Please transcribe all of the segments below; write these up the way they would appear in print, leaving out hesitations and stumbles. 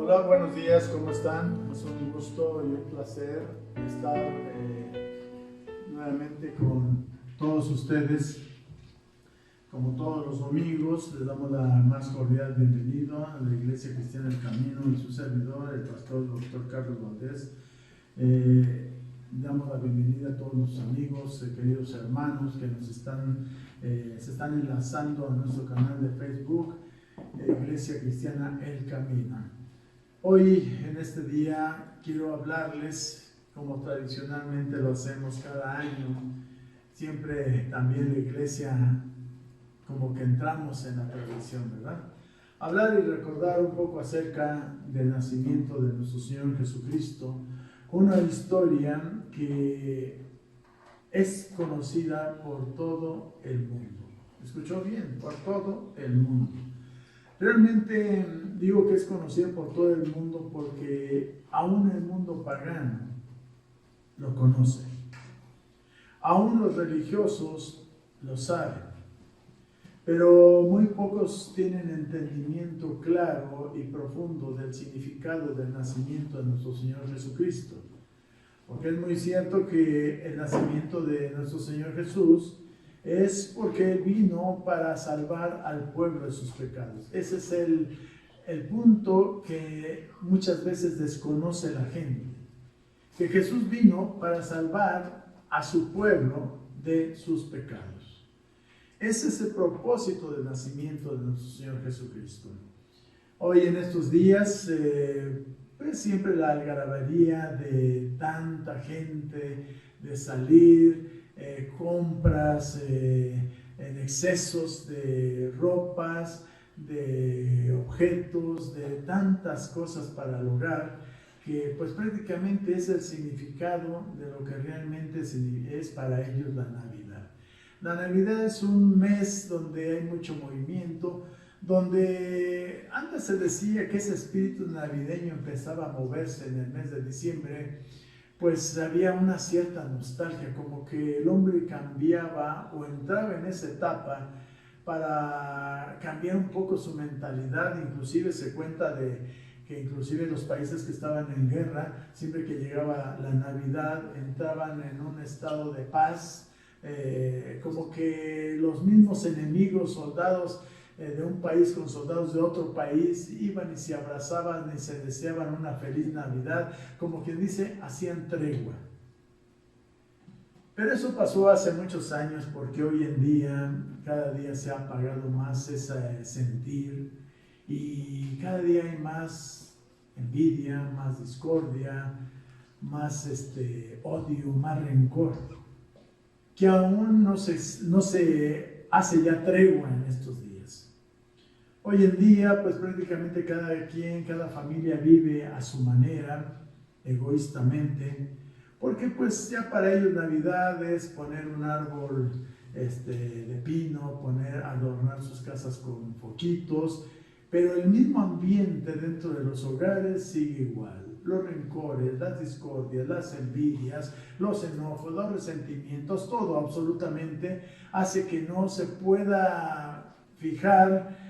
Hola, buenos días, ¿cómo están? Es un gusto y un placer estar nuevamente con todos ustedes. Como todos los domingos, les damos la más cordial bienvenida a la Iglesia Cristiana del Camino y su servidor, el pastor Dr. Carlos Valdés. Damos la bienvenida a todos los amigos, queridos hermanos que nos se están enlazando a nuestro canal de Facebook, Iglesia Cristiana El Camino. Hoy, en este día, quiero hablarles, como tradicionalmente lo hacemos cada año, siempre también la iglesia, como que entramos en la tradición, ¿verdad? Hablar y recordar un poco acerca del nacimiento de nuestro Señor Jesucristo, una historia que es conocida por todo el mundo. ¿Escuchó bien? Por todo el mundo. Realmente digo que es conocida por todo el mundo porque aún el mundo pagano lo conoce. Aún los religiosos lo saben. Pero muy pocos tienen entendimiento claro y profundo del significado del nacimiento de nuestro Señor Jesucristo. Porque es muy cierto que el nacimiento de nuestro Señor Jesús es porque Él vino para salvar al pueblo de sus pecados. Ese es el punto que muchas veces desconoce la gente. Que Jesús vino para salvar a su pueblo de sus pecados. Ese es el propósito del nacimiento de nuestro Señor Jesucristo. Hoy en estos días, pues siempre la algarabía de tanta gente, de salir, compras en excesos de ropas, de objetos, de tantas cosas para el hogar, que pues prácticamente es el significado de lo que realmente es para ellos la Navidad. La Navidad es un mes donde hay mucho movimiento, donde antes se decía que ese espíritu navideño empezaba a moverse en el mes de diciembre, pues había una cierta nostalgia, como que el hombre cambiaba o entraba en esa etapa para cambiar un poco su mentalidad. Inclusive se cuenta de que inclusive los países que estaban en guerra, siempre que llegaba la Navidad, entraban en un estado de paz, como que los mismos enemigos, soldados de un país con soldados de otro país, iban y se abrazaban y se deseaban una feliz Navidad, como quien dice, hacían tregua. Pero eso pasó hace muchos años, porque hoy en día, cada día se ha apagado más ese sentir y cada día hay más envidia, más discordia, más odio, más rencor, que aún no se hace ya tregua en estos días. Hoy en día, pues prácticamente cada familia vive a su manera, egoístamente, porque pues ya para ellos Navidad es poner un árbol de pino, adornar sus casas con foquitos, pero el mismo ambiente dentro de los hogares sigue igual. Los rencores, las discordias, las envidias, los enojos, los resentimientos, todo absolutamente hace que no se pueda fijar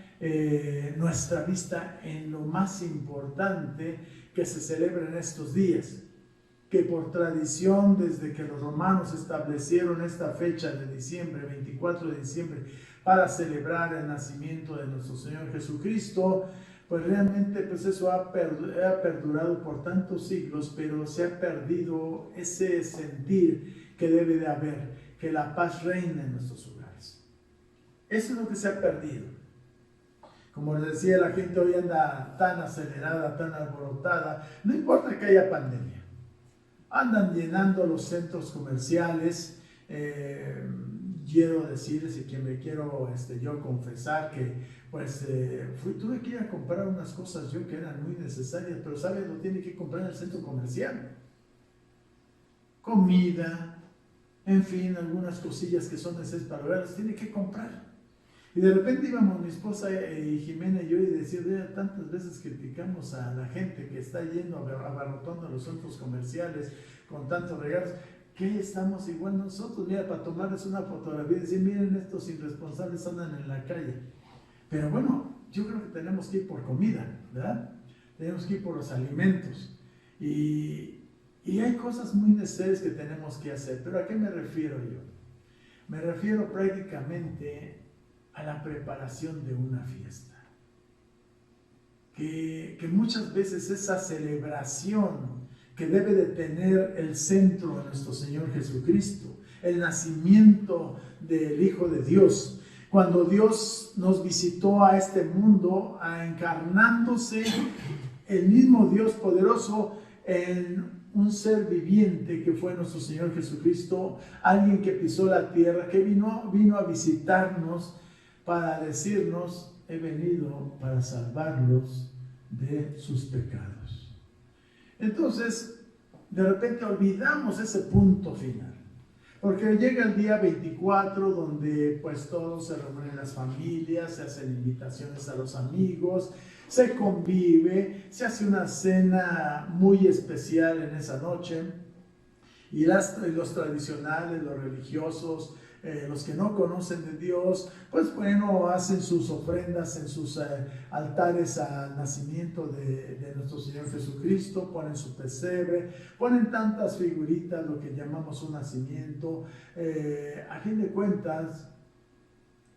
nuestra vista en lo más importante que se celebra en estos días, que por tradición, desde que los romanos establecieron esta fecha de diciembre, 24 de diciembre, para celebrar el nacimiento de nuestro Señor Jesucristo, pues realmente pues eso ha perdurado por tantos siglos, pero se ha perdido ese sentir que debe de haber, que la paz reine en nuestros hogares. Eso es lo que se ha perdido. Como les decía, la gente hoy anda tan acelerada, tan alborotada, no importa que haya pandemia. Andan llenando los centros comerciales. Quiero decirles, y que me quiero yo confesar, que pues tuve que ir a comprar unas cosas yo que eran muy necesarias, pero ¿sabes? Lo tiene que comprar en el centro comercial. Comida, en fin, algunas cosillas que son necesarias para ver, las tiene que comprar. Y de repente íbamos mi esposa y Jimena y yo y decir, tantas veces criticamos a la gente que está yendo, abarrotando los centros comerciales con tantos regalos, que estamos igual nosotros, mira, para tomarles una fotografía y decir, miren, estos irresponsables andan en la calle. Pero bueno, yo creo que tenemos que ir por comida, ¿verdad? tenemos que ir por los alimentos. Y hay cosas muy necesarias que tenemos que hacer. ¿Pero a qué me refiero yo? Me refiero prácticamente a la preparación de una fiesta. Que muchas veces esa celebración que debe de tener el centro de nuestro Señor Jesucristo, el nacimiento del Hijo de Dios, cuando Dios nos visitó a este mundo, encarnándose el mismo Dios poderoso en un ser viviente que fue nuestro Señor Jesucristo, alguien que pisó la tierra, que vino a visitarnos para decirnos: he venido para salvarlos de sus pecados. Entonces, de repente olvidamos ese punto final. Porque llega el día 24 donde pues todos se reúnen las familias, se hacen invitaciones a los amigos, se convive, se hace una cena muy especial en esa noche y los tradicionales, los religiosos, los que no conocen de Dios, pues bueno, hacen sus ofrendas en sus altares al nacimiento de nuestro Señor Jesucristo, ponen su pesebre, ponen tantas figuritas, lo que llamamos un nacimiento. A fin de cuentas,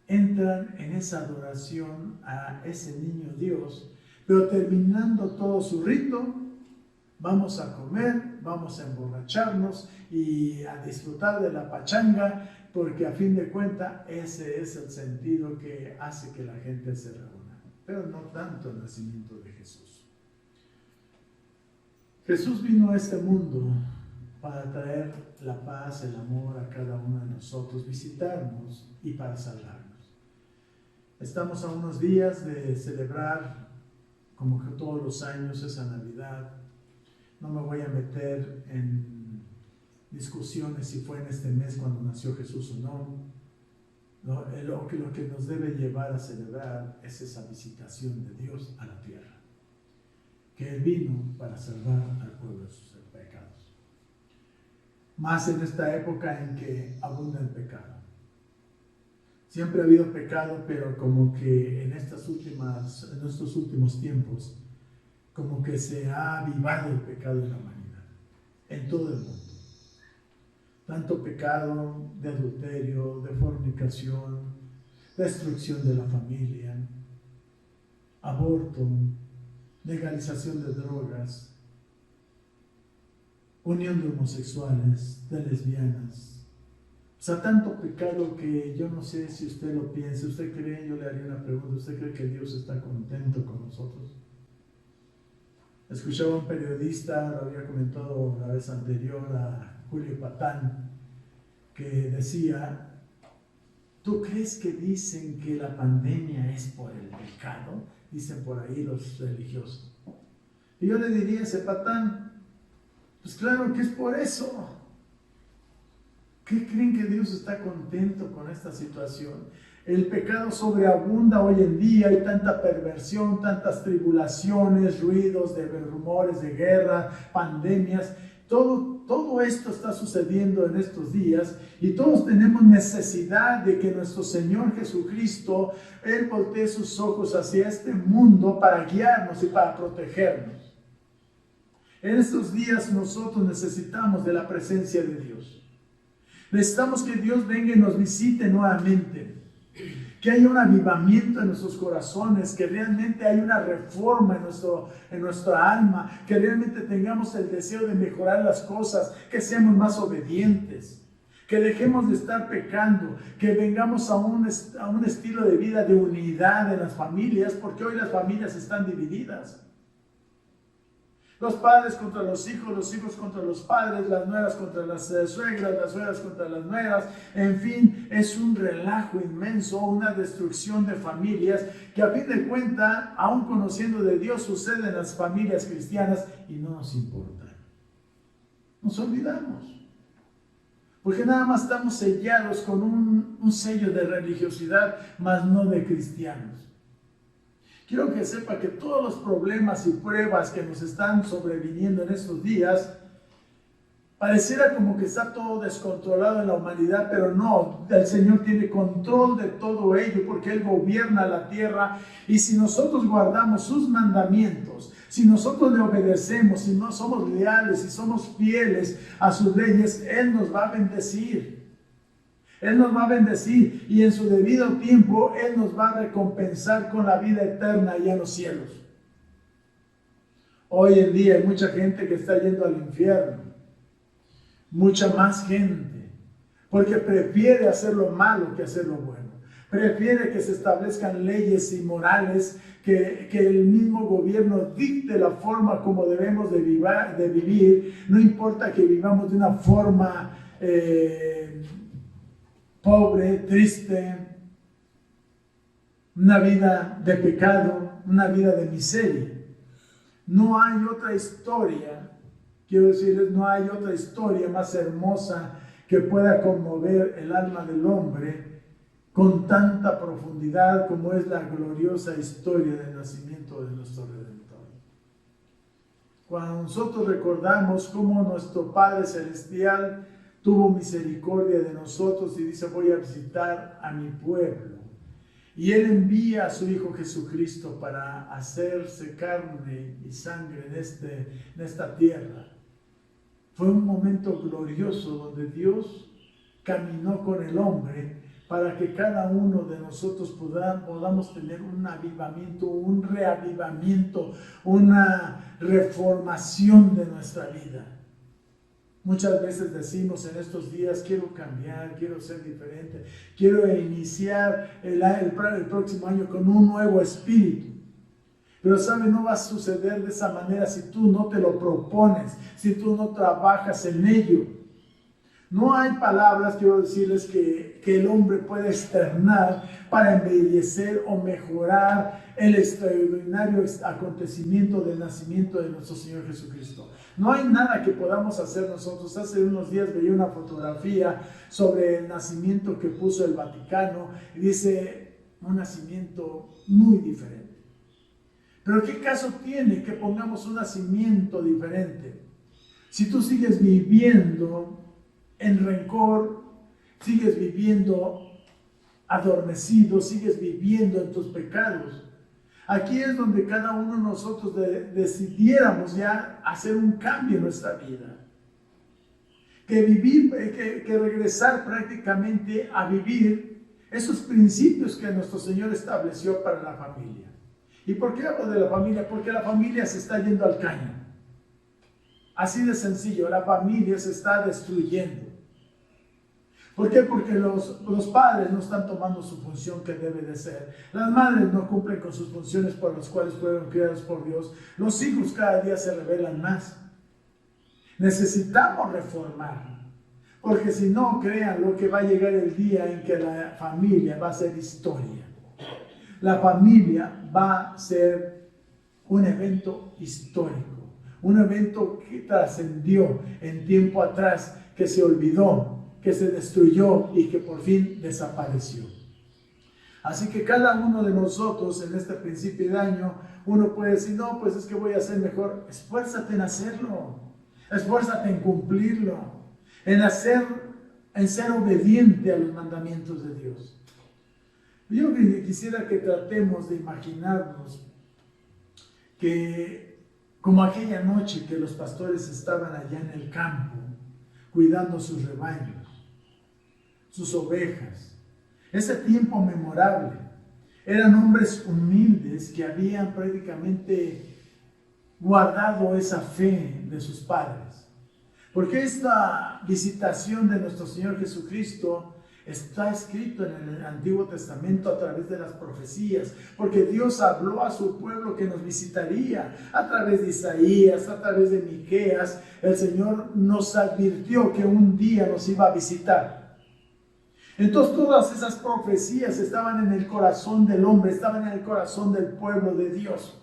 entran en esa adoración a ese niño Dios, pero terminando todo su rito, vamos a comer, vamos a emborracharnos y a disfrutar de la pachanga, porque a fin de cuentas ese es el sentido que hace que la gente se reúna, pero no tanto el nacimiento de Jesús. Jesús vino a este mundo para traer la paz, el amor a cada uno de nosotros, visitarnos y para salvarnos. Estamos a unos días de celebrar, como que todos los años, esa Navidad. No me voy a meter en discusiones si fue en este mes cuando nació Jesús o no. Lo que nos debe llevar a celebrar es esa visitación de Dios a la tierra, que Él vino para salvar al pueblo de sus pecados. Más en esta época en que abunda el pecado. Siempre ha habido pecado, pero como que en estos últimos tiempos, como que se ha avivado el pecado en la humanidad, en todo el mundo. Tanto pecado de adulterio, de fornicación, destrucción de la familia, aborto, legalización de drogas, unión de homosexuales, de lesbianas. O sea, tanto pecado que yo no sé si usted lo piensa. ¿Usted cree? Yo le haría una pregunta. ¿Usted cree que Dios está contento con nosotros? Escuchaba a un periodista, lo había comentado la vez anterior, a Julio Patán, que decía: ¿tú crees que dicen que la pandemia es por el pecado? Dicen por ahí los religiosos. Y yo le diría a ese Patán: pues claro que es por eso. ¿Qué creen que Dios está contento con esta situación? El pecado sobreabunda hoy en día, hay tanta perversión, tantas tribulaciones, ruidos de rumores de guerra, pandemias. Todo esto está sucediendo en estos días y todos tenemos necesidad de que nuestro Señor Jesucristo, Él voltee sus ojos hacia este mundo para guiarnos y para protegernos. En estos días nosotros necesitamos de la presencia de Dios. Necesitamos que Dios venga y nos visite nuevamente. Que haya un avivamiento en nuestros corazones, que realmente haya una reforma en nuestra alma, que realmente tengamos el deseo de mejorar las cosas, que seamos más obedientes, que dejemos de estar pecando, que vengamos a un estilo de vida de unidad en las familias, porque hoy las familias están divididas. Los padres contra los hijos contra los padres, las nueras contra las suegras, las suegras contra las nueras. En fin, es un relajo inmenso, una destrucción de familias que a fin de cuentas, aún conociendo de Dios, sucede en las familias cristianas y no nos importa. Nos olvidamos. Porque nada más estamos sellados con un sello de religiosidad, mas no de cristianos. Quiero que sepa que todos los problemas y pruebas que nos están sobreviniendo en estos días, pareciera como que está todo descontrolado en la humanidad, pero no, el Señor tiene control de todo ello porque Él gobierna la tierra y si nosotros guardamos sus mandamientos, Si nosotros le obedecemos, si no somos leales, si somos fieles a sus leyes, Él nos va a bendecir. Él nos va a bendecir y en su debido tiempo Él nos va a recompensar con la vida eterna allá en los cielos. Hoy en día hay mucha gente que está yendo al infierno. Mucha más gente. Porque prefiere hacer lo malo que hacer lo bueno. Prefiere que se establezcan leyes y morales, que el mismo gobierno dicte la forma como debemos de vivir. No importa que vivamos de una forma pobre, triste, una vida de pecado, una vida de miseria. No hay otra historia, quiero decirles, no hay otra historia más hermosa que pueda conmover el alma del hombre con tanta profundidad como es la gloriosa historia del nacimiento de nuestro Redentor. Cuando nosotros recordamos cómo nuestro Padre Celestial tuvo misericordia de nosotros y dice: voy a visitar a mi pueblo, y Él envía a su Hijo Jesucristo para hacerse carne y sangre en esta tierra. Fue un momento glorioso donde Dios caminó con el hombre para que cada uno de nosotros podamos tener un avivamiento, un reavivamiento, una reformación de nuestra vida. Muchas veces decimos en estos días: quiero cambiar, quiero ser diferente, quiero iniciar el próximo año con un nuevo espíritu. Pero sabe, no va a suceder de esa manera si tú no te lo propones, si tú no trabajas en ello. No hay palabras, quiero decirles, que el hombre puede externar para embellecer o mejorar el extraordinario acontecimiento del nacimiento de nuestro Señor Jesucristo. No hay nada que podamos hacer nosotros. Hace unos días veía una fotografía sobre el nacimiento que puso el Vaticano y dice: un nacimiento muy diferente. Pero ¿qué caso tiene que pongamos un nacimiento diferente? Si tú sigues viviendo en rencor, sigues viviendo adormecido, sigues viviendo en tus pecados. Aquí es donde cada uno de nosotros decidiéramos ya hacer un cambio en nuestra vida. Que regresar prácticamente a vivir esos principios que nuestro Señor estableció para la familia. ¿Y por qué hablo de la familia? Porque la familia se está yendo al caño. Así de sencillo, la familia se está destruyendo. ¿Por qué? Porque los padres no están tomando su función que debe de ser. Las madres no cumplen con sus funciones por las cuales fueron criados por Dios. Los hijos cada día se rebelan más. Necesitamos reformar. Porque si no, créanlo que va a llegar el día en que la familia va a ser historia. La familia va a ser un evento histórico. Un evento que trascendió en tiempo atrás, que se olvidó, que se destruyó y que por fin desapareció. Así que cada uno de nosotros en este principio de año, uno puede decir: no, pues es que voy a hacer mejor. Esfuérzate en hacerlo, esfuérzate en cumplirlo, en ser obediente a los mandamientos de Dios. Yo quisiera que tratemos de imaginarnos que, como aquella noche que los pastores estaban allá en el campo cuidando sus rebaños, sus ovejas, ese tiempo memorable, eran hombres humildes que habían prácticamente guardado esa fe de sus padres. Porque esta visitación de nuestro Señor Jesucristo está escrito en el Antiguo Testamento a través de las profecías, porque Dios habló a su pueblo que nos visitaría a través de Isaías, a través de Miqueas. El Señor nos advirtió que un día nos iba a visitar. Entonces todas esas profecías estaban en el corazón del hombre, estaban en el corazón del pueblo de Dios.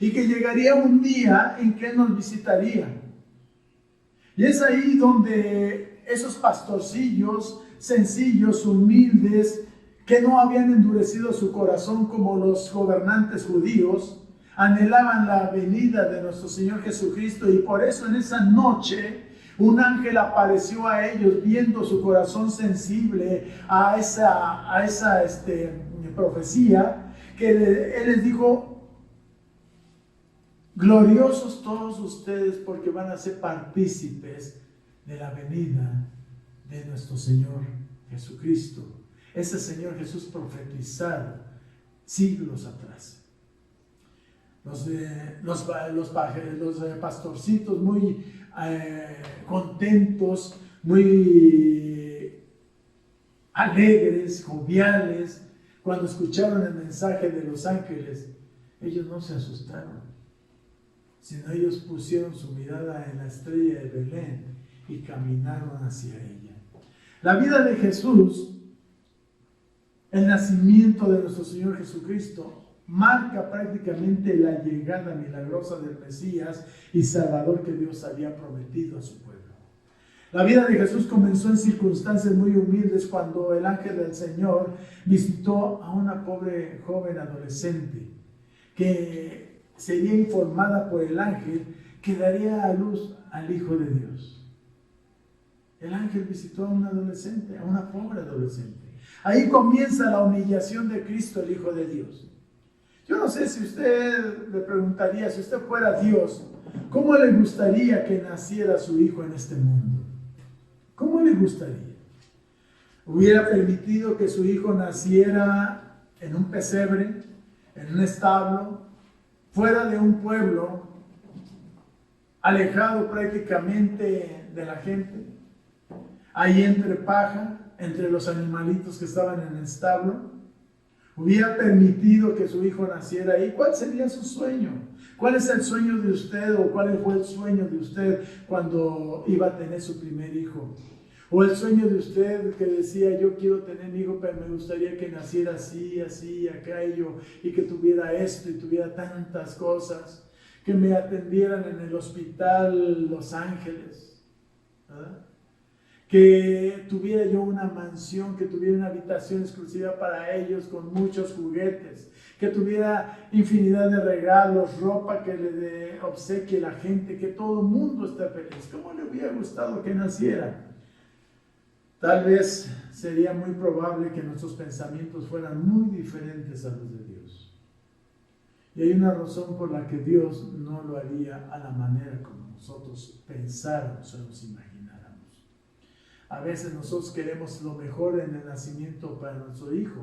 Y que llegaría un día en que Él nos visitaría. Y es ahí donde esos pastorcillos sencillos, humildes, que no habían endurecido su corazón como los gobernantes judíos, anhelaban la venida de nuestro Señor Jesucristo, y por eso en esa noche un ángel apareció a ellos, viendo su corazón sensible a esa profecía, que Él les dijo: gloriosos todos ustedes porque van a ser partícipes de la venida de nuestro Señor Jesucristo. Ese Señor Jesús profetizado siglos atrás. Los pastorcitos muy contentos, muy alegres, joviales, cuando escucharon el mensaje de los ángeles, ellos no se asustaron, sino ellos pusieron su mirada en la estrella de Belén y caminaron hacia ella. La vida de Jesús, el nacimiento de nuestro Señor Jesucristo, marca prácticamente la llegada milagrosa del Mesías y Salvador que Dios había prometido a su pueblo. La vida de Jesús comenzó en circunstancias muy humildes cuando el ángel del Señor visitó a una pobre joven adolescente que sería informada por el ángel que daría a luz al Hijo de Dios. El ángel visitó a una adolescente, a una pobre adolescente. Ahí comienza la humillación de Cristo, el Hijo de Dios. Yo no sé si usted le preguntaría, si usted fuera Dios, ¿cómo le gustaría que naciera su Hijo en este mundo? ¿Cómo le gustaría? ¿Hubiera permitido que su Hijo naciera en un pesebre, en un establo, fuera de un pueblo, alejado prácticamente de la gente, ahí entre paja, entre los animalitos que estaban en el establo? ¿Hubiera permitido que su hijo naciera ahí? ¿Cuál sería su sueño? ¿Cuál es el sueño de usted o cuál fue el sueño de usted cuando iba a tener su primer hijo? ¿O el sueño de usted que decía, yo quiero tener mi hijo, pero me gustaría que naciera así, así, aquello, y que tuviera esto y tuviera tantas cosas, que me atendieran en el hospital Los Ángeles, ¿verdad? Que tuviera yo una mansión, que tuviera una habitación exclusiva para ellos con muchos juguetes, que tuviera infinidad de regalos, ropa que le obsequie la gente, que todo el mundo esté feliz? ¿Cómo le hubiera gustado que naciera? Tal vez sería muy probable que nuestros pensamientos fueran muy diferentes a los de Dios. Y hay una razón por la que Dios no lo haría a la manera como nosotros pensáramos o nos imagináramos. A veces nosotros queremos lo mejor en el nacimiento para nuestro hijo,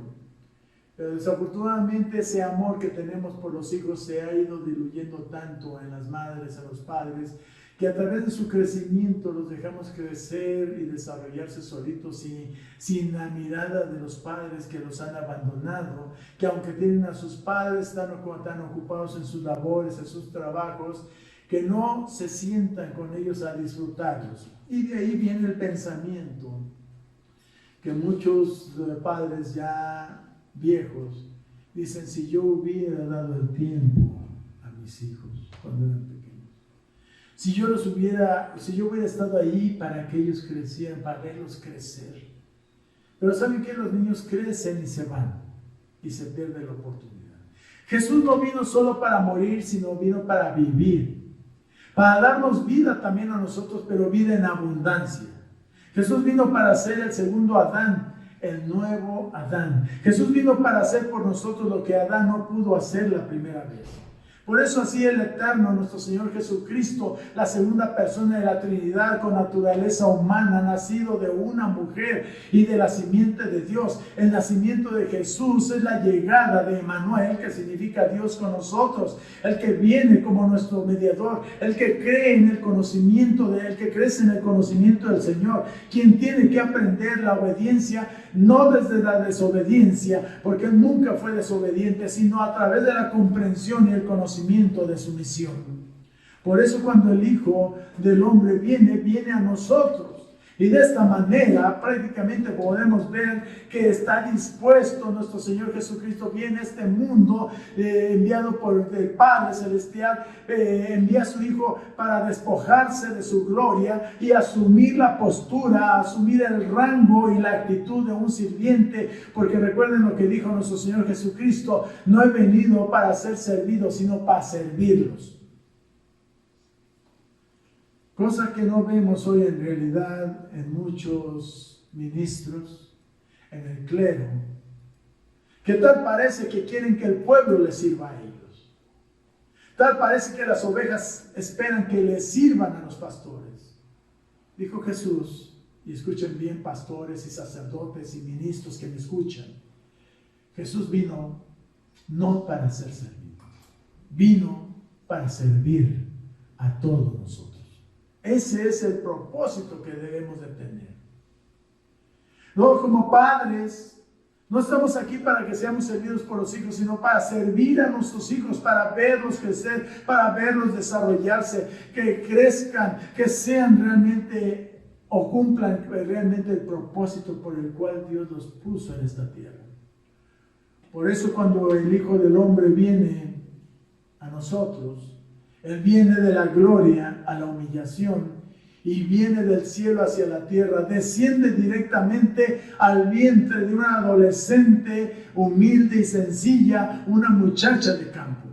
pero desafortunadamente ese amor que tenemos por los hijos se ha ido diluyendo tanto en las madres, en los padres, que a través de su crecimiento los dejamos crecer y desarrollarse solitos y sin la mirada de los padres que los han abandonado, que aunque tienen a sus padres, están ocupados en sus labores, en sus trabajos, que no se sientan con ellos a disfrutarlos. Y de ahí viene el pensamiento que muchos padres ya viejos dicen, si yo hubiera dado el tiempo a mis hijos cuando eran pequeños, si yo hubiera estado ahí para que ellos crecieran, para verlos crecer. Pero ¿saben qué? Los niños crecen y se van y se pierde la oportunidad. Jesús no vino solo para morir, sino vino para vivir, para darnos vida también a nosotros, pero vida en abundancia. Jesús vino para ser el segundo Adán, el nuevo Adán. Jesús vino para hacer por nosotros lo que Adán no pudo hacer la primera vez. Por eso así el Eterno, nuestro Señor Jesucristo, la segunda persona de la Trinidad con naturaleza humana, nacido de una mujer y de la simiente de Dios. El nacimiento de Jesús es la llegada de Emmanuel, que significa Dios con nosotros, el que viene como nuestro mediador, el que cree en el conocimiento el que crece en el conocimiento del Señor, quien tiene que aprender la obediencia, no desde la desobediencia, porque Él nunca fue desobediente, sino a través de la comprensión y el conocimiento de su misión. Por eso cuando el Hijo del Hombre viene a nosotros. Y de esta manera prácticamente podemos ver que está dispuesto nuestro Señor Jesucristo, viene a este mundo enviado por el Padre Celestial, envía a su Hijo para despojarse de su gloria y asumir la postura, asumir el rango y la actitud de un sirviente, porque recuerden lo que dijo nuestro Señor Jesucristo, no he venido para ser servido, sino para servirlos. Cosa que no vemos hoy en realidad en muchos ministros, en el clero, que tal parece que quieren que el pueblo les sirva a ellos. Tal parece que las ovejas esperan que les sirvan a los pastores. Dijo Jesús, y escuchen bien pastores y sacerdotes y ministros que me escuchan. Jesús vino no para ser servido, vino para servir a todos nosotros. Ese es el propósito que debemos de tener. Luego, como padres, no estamos aquí para que seamos servidos por los hijos, sino para servir a nuestros hijos, para verlos crecer, para verlos desarrollarse, que crezcan, que sean realmente o cumplan realmente el propósito por el cual Dios los puso en esta tierra. Por eso cuando el Hijo del Hombre viene a nosotros, Él viene de la gloria a la humillación y viene del cielo hacia la tierra, desciende directamente al vientre de una adolescente humilde y sencilla, una muchacha de campo.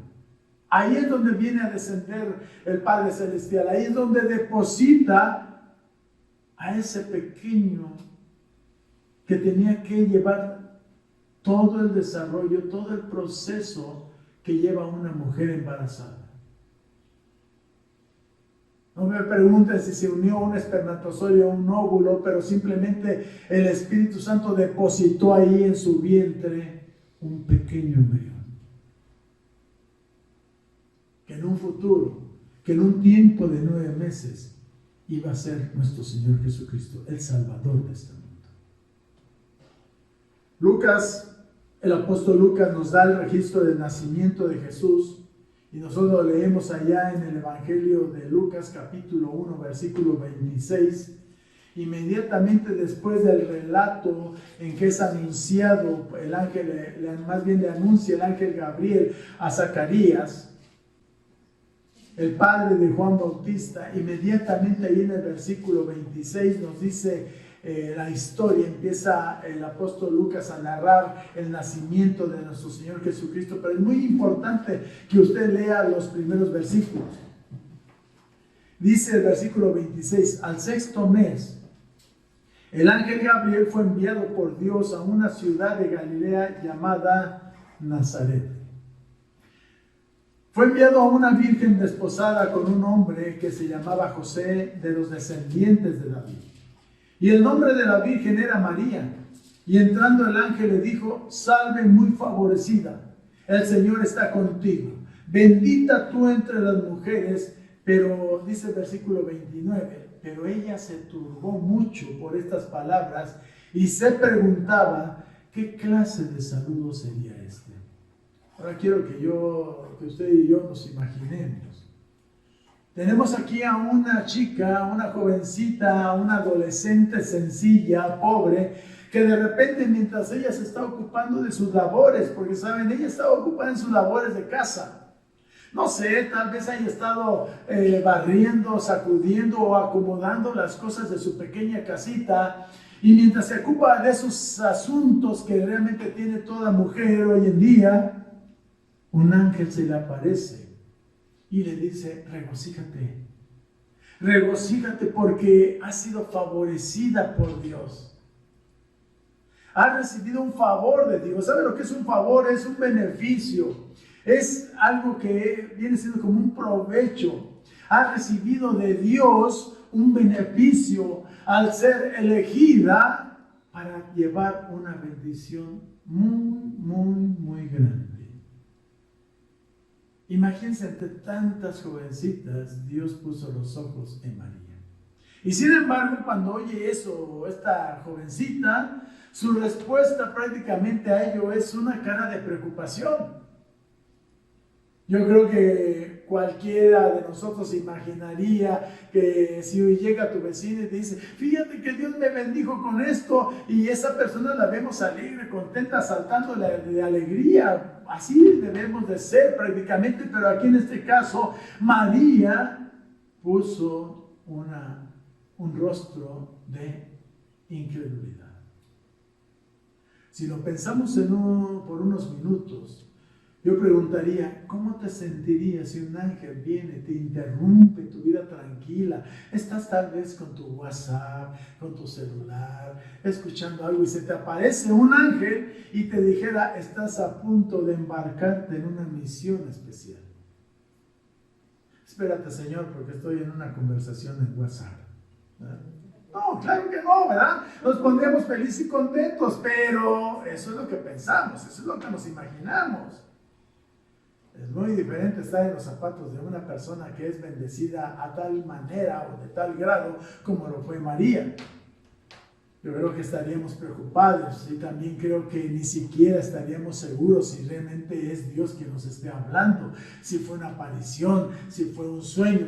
Ahí es donde viene a descender el Padre Celestial, ahí es donde deposita a ese pequeño que tenía que llevar todo el desarrollo, todo el proceso que lleva una mujer embarazada. No me pregunten si se unió un espermatozoide o un óvulo, pero simplemente el Espíritu Santo depositó ahí en su vientre un pequeño embrión. Que en un futuro, que en un tiempo de 9 meses, iba a ser nuestro Señor Jesucristo, el Salvador de este mundo. Lucas, el apóstol Lucas nos da el registro del nacimiento de Jesús. Y nosotros lo leemos allá en el Evangelio de Lucas, capítulo 1, versículo 26. Inmediatamente después del relato en que es anunciado, el ángel, más bien le anuncia el ángel Gabriel a Zacarías, el padre de Juan Bautista, inmediatamente ahí en el versículo 26 nos dice la historia, empieza el apóstol Lucas a narrar el nacimiento de nuestro Señor Jesucristo, pero es muy importante que usted lea los primeros versículos. Dice el versículo 26, al 6º mes, el ángel Gabriel fue enviado por Dios a una ciudad de Galilea llamada Nazaret. Fue enviado a una virgen desposada con un hombre que se llamaba José, de los descendientes de David. Y el nombre de la virgen era María. Y entrando el ángel le dijo, salve muy favorecida, el Señor está contigo. Bendita tú entre las mujeres. Pero dice el versículo 29, pero ella se turbó mucho por estas palabras y se preguntaba qué clase de saludo sería este. Ahora quiero que usted y yo nos imaginemos. Tenemos aquí a una chica, una jovencita, una adolescente sencilla, pobre, que de repente mientras ella se está ocupando de sus labores, porque saben, ella estaba ocupada en sus labores de casa. No sé, tal vez haya estado barriendo, sacudiendo o acomodando las cosas de su pequeña casita. Y mientras se ocupa de esos asuntos que realmente tiene toda mujer hoy en día, un ángel se le aparece y le dice, regocíjate porque has sido favorecida por Dios. Has recibido un favor de Dios. ¿Sabe lo que es un favor? Es un beneficio. Es algo que viene siendo como un provecho. Has recibido de Dios un beneficio al ser elegida para llevar una bendición muy grande. Imagínense, entre tantas jovencitas, Dios puso los ojos en María. Y sin embargo, cuando oye eso, esta jovencita, su respuesta prácticamente a ello es una cara de preocupación. Yo creo que cualquiera de nosotros imaginaría que si llega tu vecino y te dice, fíjate que Dios me bendijo con esto, y esa persona la vemos alegre, contenta, saltando de alegría. Así debemos de ser prácticamente, pero aquí en este caso, María puso un rostro de incredulidad. Si lo pensamos por unos minutos, yo preguntaría, ¿cómo te sentirías si un ángel viene, te interrumpe tu vida tranquila? Estás tal vez con tu WhatsApp, con tu celular, escuchando algo y se te aparece un ángel y te dijera, estás a punto de embarcarte en una misión especial. espérate, Señor, porque estoy en una conversación en WhatsApp. ¿Verdad? No, claro que no, ¿verdad? Nos pondríamos felices y contentos, pero eso es lo que pensamos, eso es lo que nos imaginamos. Es muy diferente estar en los zapatos de una persona que es bendecida a tal manera o de tal grado como lo fue María. Yo creo que estaríamos preocupados y también creo que ni siquiera estaríamos seguros si realmente es Dios quien nos esté hablando, si fue una aparición, si fue un sueño,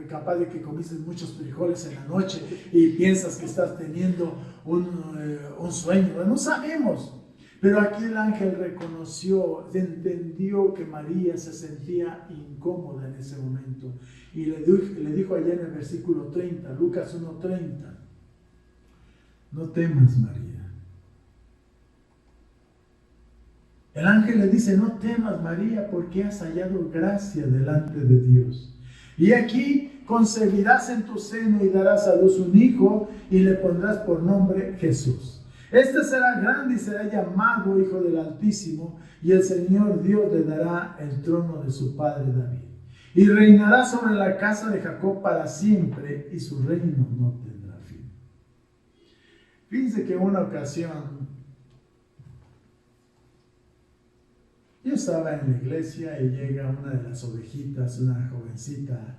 capaz de que comiste muchos frijoles en la noche y piensas que estás teniendo un sueño. No sabemos. Pero aquí el ángel reconoció, entendió que María se sentía incómoda en ese momento. Y le dijo allá en el versículo 30, Lucas 1:30, no temas, María. El ángel le dice, no temas, María, porque has hallado gracia delante de Dios. Y aquí concebirás en tu seno y darás a luz un hijo y le pondrás por nombre Jesús. Este será grande y será llamado Hijo del Altísimo, y el Señor Dios le dará el trono de su padre David. Y reinará sobre la casa de Jacob para siempre, y su reino no tendrá fin. Fíjense que en una ocasión yo estaba en la iglesia y llega una de las ovejitas, una jovencita,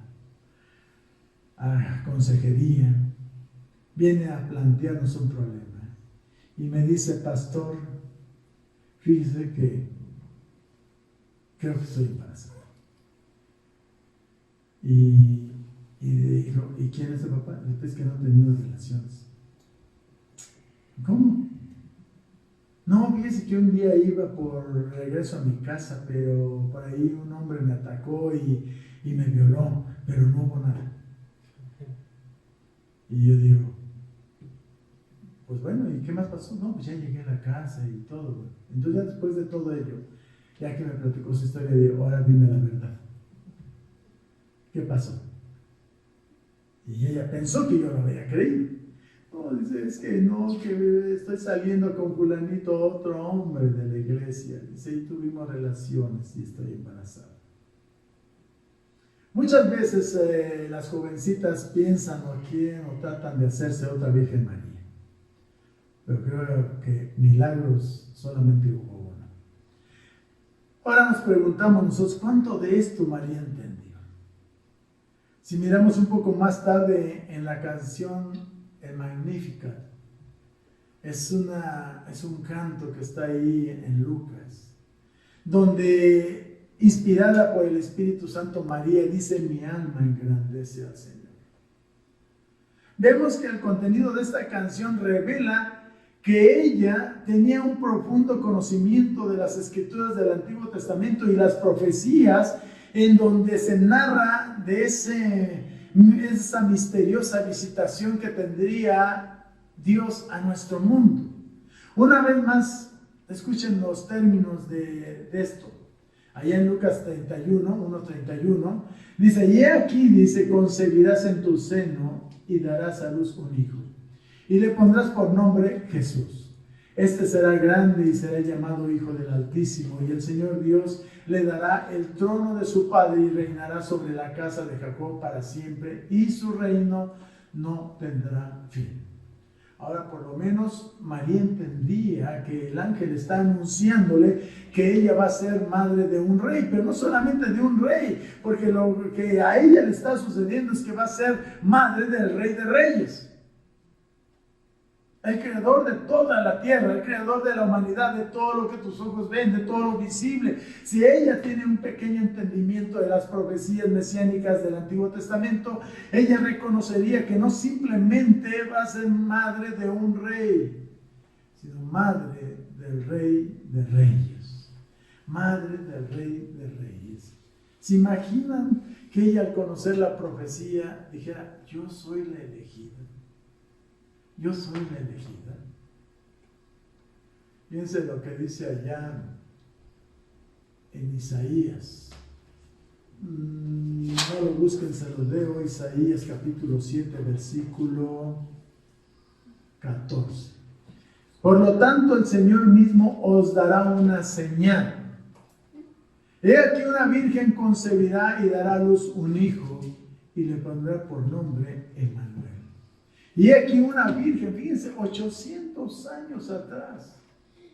a consejería, viene a plantearnos un problema. Y me dice, pastor, fíjese que creo que estoy embarazada. Y dijo, ¿y quién es el papá? Es que no he tenido relaciones. ¿Cómo? No, fíjese que un día iba por regreso a mi casa, pero por ahí un hombre me atacó y me violó, pero no hubo nada. Y yo digo, pues bueno, ¿y qué más pasó? No, pues ya llegué a la casa y todo. Entonces ya después de todo ello, ya que me platicó su historia, digo, ahora dime la verdad. ¿Qué pasó? Y ella pensó que yo lo había creído. No, dice, es que no, que estoy saliendo con fulanito, otro hombre de la iglesia. Dice, y tuvimos relaciones y estoy embarazada. Muchas veces las jovencitas piensan o quieren o tratan de hacerse otra Virgen María. Pero creo que milagros solamente hubo uno. Ahora nos preguntamos nosotros, ¿cuánto de esto María entendió? Si miramos un poco más tarde en la canción El Magnificat, es un canto que está ahí en Lucas, donde inspirada por el Espíritu Santo, María dice, mi alma engrandece al Señor. Vemos que el contenido de esta canción revela que ella tenía un profundo conocimiento de las escrituras del Antiguo Testamento y las profecías, en donde se narra de esa misteriosa visitación que tendría Dios a nuestro mundo. Una vez más, escuchen los términos de esto. Allá en Lucas 1:31, dice, y aquí, dice, concebirás en tu seno y darás a luz un hijo. Y le pondrás por nombre Jesús. Este será grande y será llamado Hijo del Altísimo, y el Señor Dios le dará el trono de su padre y reinará sobre la casa de Jacob para siempre, y su reino no tendrá fin. Ahora, por lo menos María entendía que el ángel está anunciándole que ella va a ser madre de un rey, pero no solamente de un rey, porque lo que a ella le está sucediendo es que va a ser madre del Rey de Reyes. El creador de toda la tierra, el creador de la humanidad, de todo lo que tus ojos ven, de todo lo visible. Si ella tiene un pequeño entendimiento de las profecías mesiánicas del Antiguo Testamento, ella reconocería que no simplemente va a ser madre de un rey, sino madre del Rey de Reyes. Madre del Rey de Reyes. ¿Se imaginan que ella al conocer la profecía dijera, yo soy la elegida? Yo soy la elegida. Fíjense lo que dice allá en Isaías. No lo busquen, se los leo. Isaías capítulo 7, versículo 14. Por lo tanto, el Señor mismo os dará una señal. He aquí una virgen concebirá y dará a luz un hijo y le pondrá por nombre Emmanuel. Y he aquí una virgen, fíjense, 800 años atrás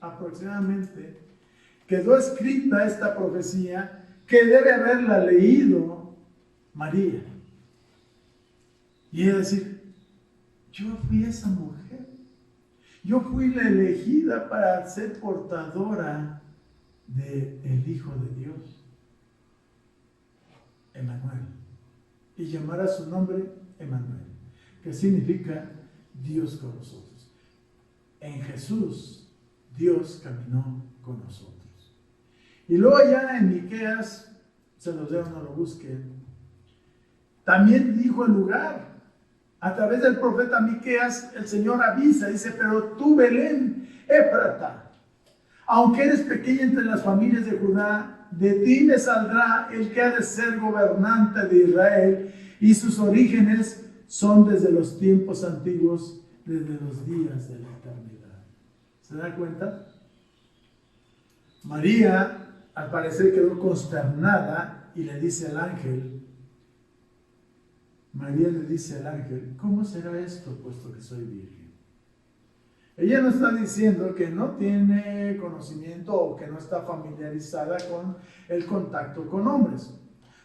aproximadamente, quedó escrita esta profecía que debe haberla leído María. Y es decir, yo fui esa mujer. Yo fui la elegida para ser portadora del Hijo de Dios, Emmanuel. Y llamará su nombre Emmanuel, que significa Dios con nosotros. En Jesús, Dios caminó con nosotros. Y luego allá en Miqueas, se los dejo, no lo busquen, también dijo el lugar. A través del profeta Miqueas, el Señor avisa, dice, pero tú, Belén, Éfrata, aunque eres pequeña entre las familias de Judá, de ti me saldrá el que ha de ser gobernante de Israel, y sus orígenes son desde los tiempos antiguos, desde los días de la eternidad. ¿Se da cuenta? María, al parecer, quedó consternada y le dice al ángel, María le dice al ángel, ¿cómo será esto puesto que soy virgen? Ella no está diciendo que no tiene conocimiento o que no está familiarizada con el contacto con hombres,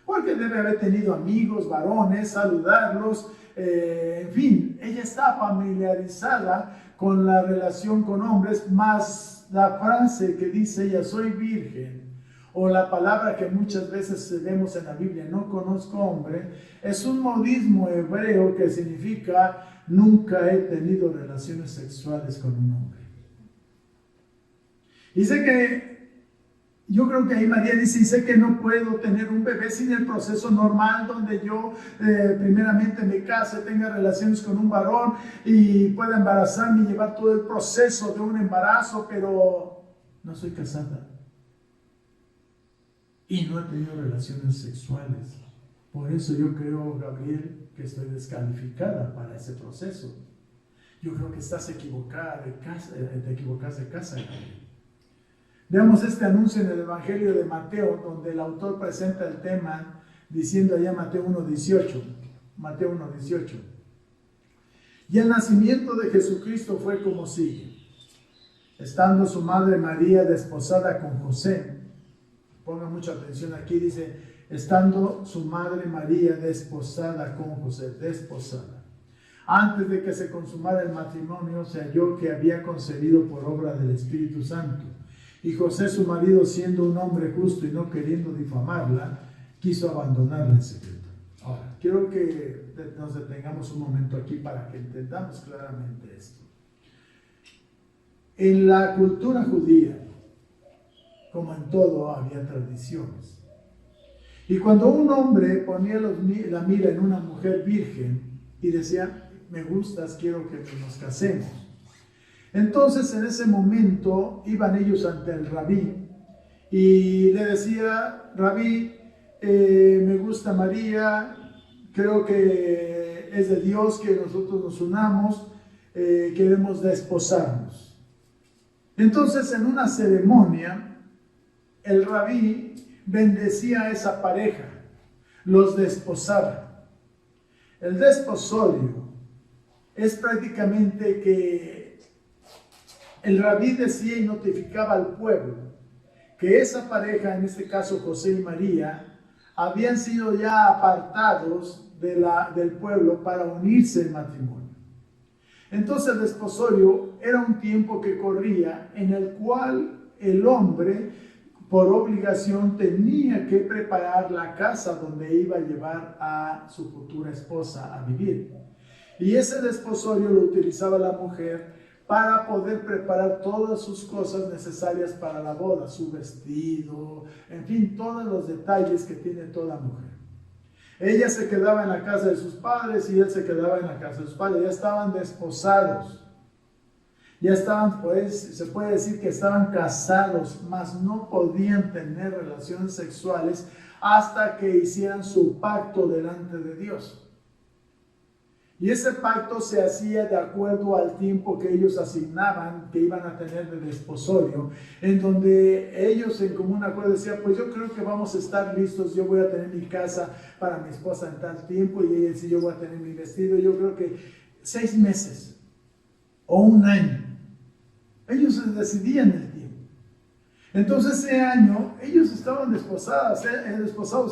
porque debe haber tenido amigos, varones, saludarlos, en fin, ella está familiarizada con la relación con hombres, más la frase que dice ella, soy virgen, o la palabra que muchas veces vemos en la Biblia, no conozco hombre, es un modismo hebreo que significa nunca he tenido relaciones sexuales con un hombre. Y sé que, yo creo que ahí María dice, y sé que no puedo tener un bebé sin el proceso normal donde yo primeramente me case, tenga relaciones con un varón y pueda embarazarme y llevar todo el proceso de un embarazo, pero no soy casada. Y no he tenido relaciones sexuales. Por eso yo creo, Gabriel, que estoy descalificada para ese proceso. Yo creo que estás equivocada de casa, te equivocas de casa, Gabriel. Veamos este anuncio en el Evangelio de Mateo, donde el autor presenta el tema diciendo allá Mateo 1:18. Mateo 1:18. Y el nacimiento de Jesucristo fue como sigue. Estando su madre María desposada con José. Pongan mucha atención aquí, dice, estando su madre María desposada con José, desposada. Antes de que se consumara el matrimonio, se halló que había concebido por obra del Espíritu Santo. Y José, su marido, siendo un hombre justo y no queriendo difamarla, quiso abandonarla en secreto. Ahora, quiero que nos detengamos un momento aquí para que entendamos claramente esto. En la cultura judía, como en todo, había tradiciones. Y cuando un hombre ponía la mira en una mujer virgen y decía, me gustas, quiero que nos casemos. Entonces, en ese momento, iban ellos ante el rabí y le decía, rabí, me gusta María, creo que es de Dios que nosotros nos unamos, queremos desposarnos. Entonces, en una ceremonia, el rabí bendecía a esa pareja, los desposaba. El desposorio es prácticamente que el rabí decía y notificaba al pueblo que esa pareja, en este caso José y María, habían sido ya apartados del pueblo para unirse en matrimonio. Entonces el desposorio era un tiempo que corría en el cual el hombre por obligación tenía que preparar la casa donde iba a llevar a su futura esposa a vivir. Y ese desposorio lo utilizaba la mujer para poder preparar todas sus cosas necesarias para la boda, su vestido, en fin, todos los detalles que tiene toda mujer. Ella se quedaba en la casa de sus padres y él se quedaba en la casa de sus padres. Ya estaban desposados. Ya estaban, pues, se puede decir que estaban casados, mas no podían tener relaciones sexuales hasta que hicieran su pacto delante de Dios. Y ese pacto se hacía de acuerdo al tiempo que ellos asignaban, que iban a tener de desposorio, en donde ellos en común acuerdo decían, pues yo creo que vamos a estar listos, yo voy a tener mi casa para mi esposa en tal tiempo, y ella decía, yo voy a tener mi vestido, yo creo que 6 meses o 1 año. Ellos decidían el tiempo. Entonces ese año ellos estaban desposados,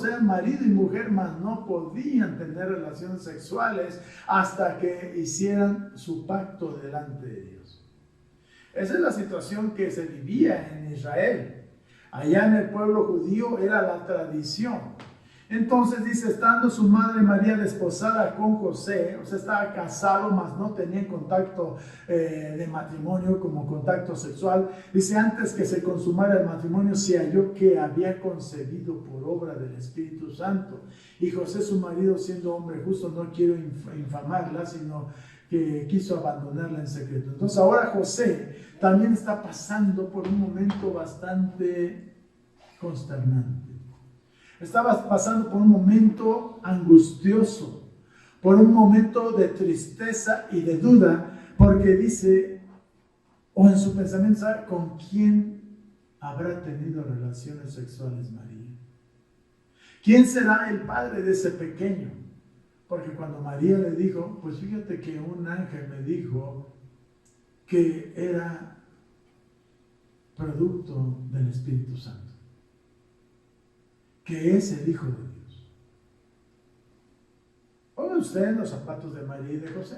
eran marido y mujer, mas no podían tener relaciones sexuales hasta que hicieran su pacto delante de Dios. Esa es la situación que se vivía en Israel. Allá en el pueblo judío era la tradición. Entonces dice, estando su madre María desposada con José, o sea, estaba casado, mas no tenía contacto de matrimonio como contacto sexual. Dice, antes que se consumara el matrimonio, se halló que había concebido por obra del Espíritu Santo. Y José, su marido, siendo hombre justo, no quiero infamarla, sino que quiso abandonarla en secreto. Entonces ahora José también está pasando por un momento bastante consternante. Estaba pasando por un momento angustioso, por un momento de tristeza y de duda, porque dice, o en su pensamiento, ¿sabe con quién habrá tenido relaciones sexuales María? ¿Quién será el padre de ese pequeño? Porque cuando María le dijo, pues fíjate que un ángel me dijo que era producto del Espíritu Santo, que es el Hijo de Dios. Ponga usted en los zapatos de María y de José.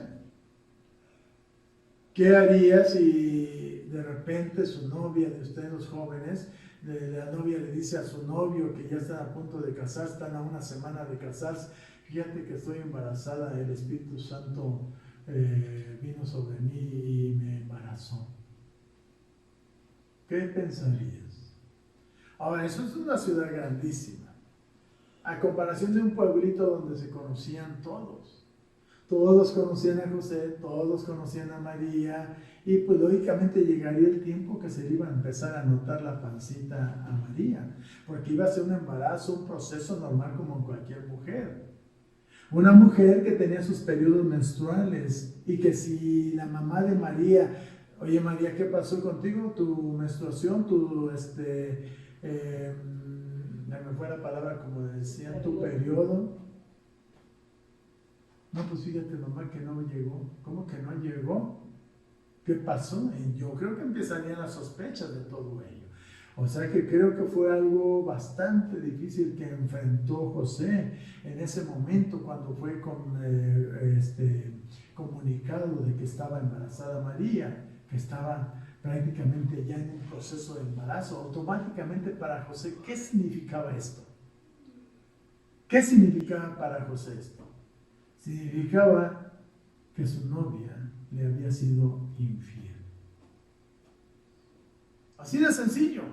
¿Qué haría si de repente su novia, de ustedes los jóvenes, la novia le dice a su novio que ya están a punto de casarse, están a 1 semana de casarse, fíjate que estoy embarazada, el Espíritu Santo vino sobre mí y me embarazó? ¿Qué pensarías? Ahora, eso es una ciudad grandísima, a comparación de un pueblito donde se conocían todos. Todos conocían a José, todos conocían a María, y pues lógicamente llegaría el tiempo que se le iba a empezar a notar la pancita a María, porque iba a ser un embarazo, un proceso normal como en cualquier mujer. Una mujer que tenía sus periodos menstruales, y que si la mamá de María, oye María, ¿qué pasó contigo? Tu menstruación, me fue la palabra como decían, tu periodo. No, pues fíjate mamá que no llegó. ¿Cómo que no llegó? ¿Qué pasó? Y yo creo que empezarían las sospechas de todo ello. O sea que creo que fue algo bastante difícil que enfrentó José en ese momento cuando fue comunicado de que estaba embarazada María, que estaba prácticamente ya en un proceso de embarazo. Automáticamente para José, ¿qué significaba esto? ¿Qué significaba para José esto? Significaba que su novia le había sido infiel. Así de sencillo.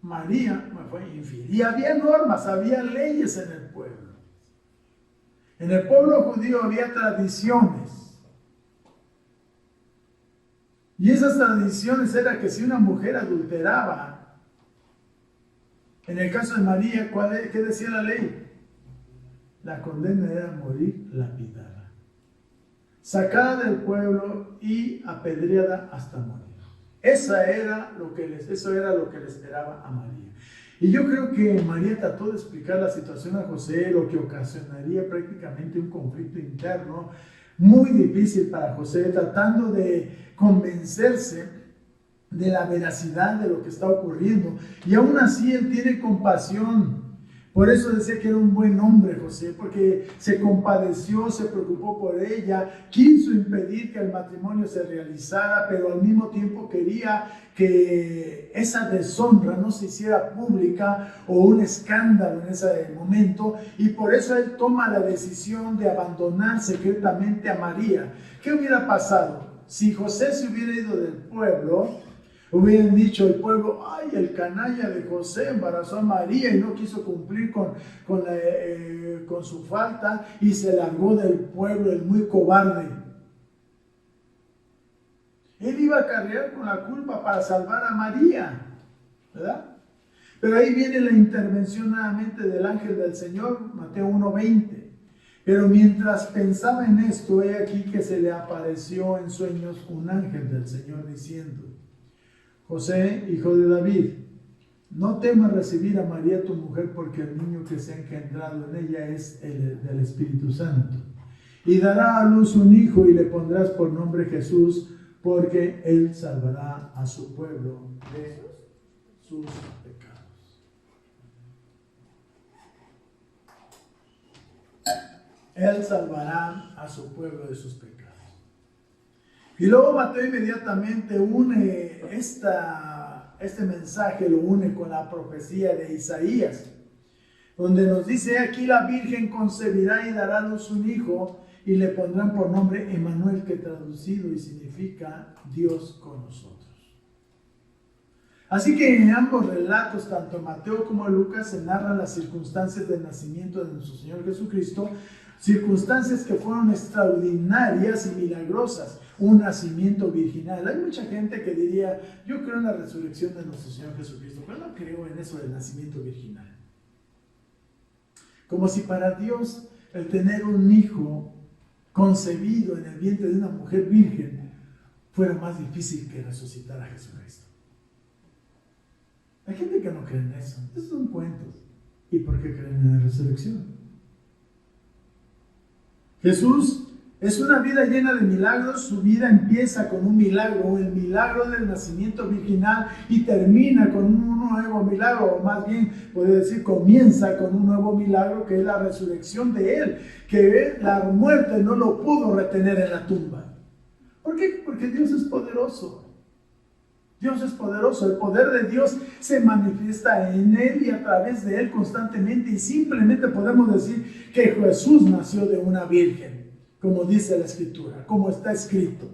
María me fue infiel. Y había normas, había leyes en el pueblo. En el pueblo judío había tradiciones. Y esas tradiciones era que si una mujer adulteraba, en el caso de María, ¿qué decía la ley? La condena era morir lapidada, sacada del pueblo y apedreada hasta morir. Eso era lo que le esperaba a María. Y yo creo que María trató de explicar la situación a José, lo que ocasionaría prácticamente un conflicto interno muy difícil para José, tratando de convencerse de la veracidad de lo que está ocurriendo. Y aún así él tiene compasión. Por eso decía que era un buen hombre José, porque se compadeció, se preocupó por ella, quiso impedir que el matrimonio se realizara, pero al mismo tiempo quería que esa deshonra no se hiciera pública o un escándalo en ese momento, y por eso él toma la decisión de abandonar secretamente a María. ¿Qué hubiera pasado si José se hubiera ido del pueblo? Hubieran dicho el pueblo, ay, el canalla de José embarazó a María y no quiso cumplir con su falta y se largó del pueblo, el muy cobarde. Él iba a cargar con la culpa para salvar a María, ¿verdad? Pero ahí viene la intervención nuevamente del ángel del Señor, Mateo 1:20. Pero mientras pensaba en esto, he aquí que se le apareció en sueños un ángel del Señor diciendo: José, hijo de David, no temas recibir a María tu mujer, porque el niño que se ha engendrado en ella es el del Espíritu Santo. Y dará a luz un hijo y le pondrás por nombre Jesús, porque él salvará a su pueblo de sus pecados. Él salvará a su pueblo de sus pecados. Y luego Mateo inmediatamente une este mensaje, lo une con la profecía de Isaías, donde nos dice: aquí la Virgen concebirá y dará a luz un hijo, y le pondrán por nombre Emmanuel, que traducido y significa Dios con nosotros. Así que en ambos relatos, tanto Mateo como Lucas, se narran las circunstancias del nacimiento de nuestro Señor Jesucristo, circunstancias que fueron extraordinarias y milagrosas, un nacimiento virginal. Hay mucha gente que diría: yo creo en la resurrección de nuestro Señor Jesucristo, pero no creo en eso del nacimiento virginal. Como si para Dios el tener un hijo concebido en el vientre de una mujer virgen fuera más difícil que resucitar a Jesucristo. Hay gente que no cree en eso. Esos son cuentos. ¿Y por qué creen en la resurrección? Jesús es una vida llena de milagros. Su vida empieza con un milagro, el milagro del nacimiento virginal, y termina con un nuevo milagro, o más bien puede decir comienza con un nuevo milagro, que es la resurrección de Él, que la muerte no lo pudo retener en la tumba. ¿Por qué? Porque Dios es poderoso. Dios es poderoso, el poder de Dios se manifiesta en Él y a través de Él constantemente, y simplemente podemos decir que Jesús nació de una virgen, como dice la Escritura, como está escrito.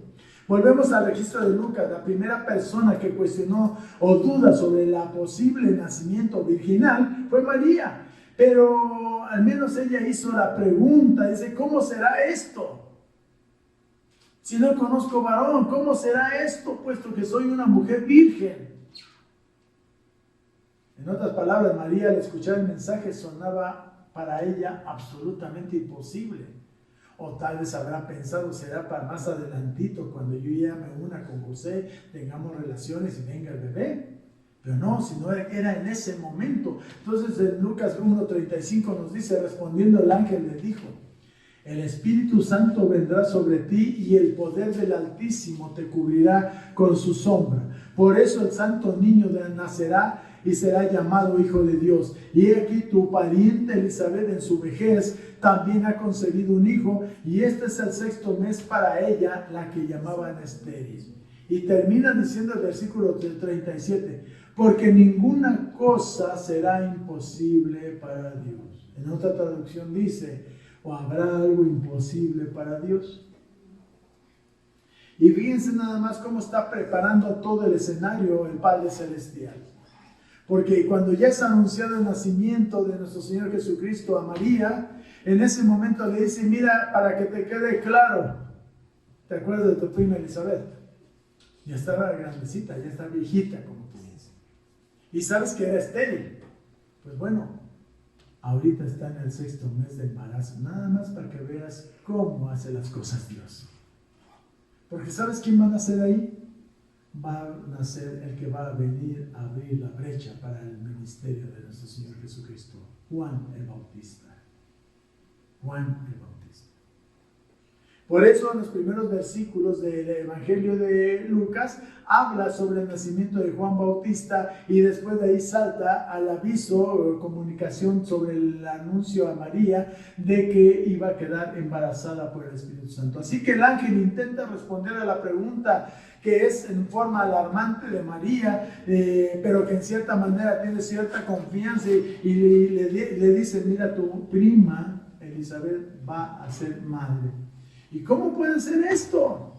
Volvemos al registro de Lucas. La primera persona que cuestionó o duda sobre el posible nacimiento virginal fue María, pero al menos ella hizo la pregunta, dice: ¿cómo será esto? Si no conozco varón, ¿cómo será esto, puesto que soy una mujer virgen? En otras palabras, María, al escuchar el mensaje, sonaba para ella absolutamente imposible. O tal vez habrá pensado: será para más adelantito, cuando yo ya me una con José, tengamos relaciones y venga el bebé. Pero no, sino era en ese momento. Entonces en Lucas 1:35 nos dice: respondiendo el ángel le dijo: el Espíritu Santo vendrá sobre ti, y el poder del Altísimo te cubrirá con su sombra. Por eso el santo niño nacerá y será llamado Hijo de Dios. Y he aquí tu pariente Elizabeth, en su vejez, también ha concebido un hijo, y este es el 6º mes para ella, la que llamaban estéril. Y termina diciendo el versículo 37: porque ninguna cosa será imposible para Dios. En otra traducción dice: ¿o habrá algo imposible para Dios? Y fíjense nada más cómo está preparando todo el escenario el Padre Celestial. Porque cuando ya es anunciado el nacimiento de nuestro Señor Jesucristo a María, en ese momento le dice: mira, para que te quede claro, ¿te acuerdas de tu prima Elizabeth? Ya estaba grandecita, ya está viejita, como tú dices. Y sabes que era estéril. Pues bueno, ahorita está en el 6º mes de embarazo, nada más para que veas cómo hace las cosas Dios. Porque ¿sabes quién va a nacer ahí? Va a nacer el que va a venir a abrir la brecha para el ministerio de nuestro Señor Jesucristo, Juan el Bautista. Juan el Bautista. Por eso en los primeros versículos del Evangelio de Lucas habla sobre el nacimiento de Juan Bautista, y después de ahí salta al aviso o comunicación sobre el anuncio a María de que iba a quedar embarazada por el Espíritu Santo. Así que el ángel intenta responder a la pregunta, que es en forma alarmante, de María, pero que en cierta manera tiene cierta confianza, y le dice: mira, tu prima Elizabeth va a ser madre. ¿Y cómo puede ser esto?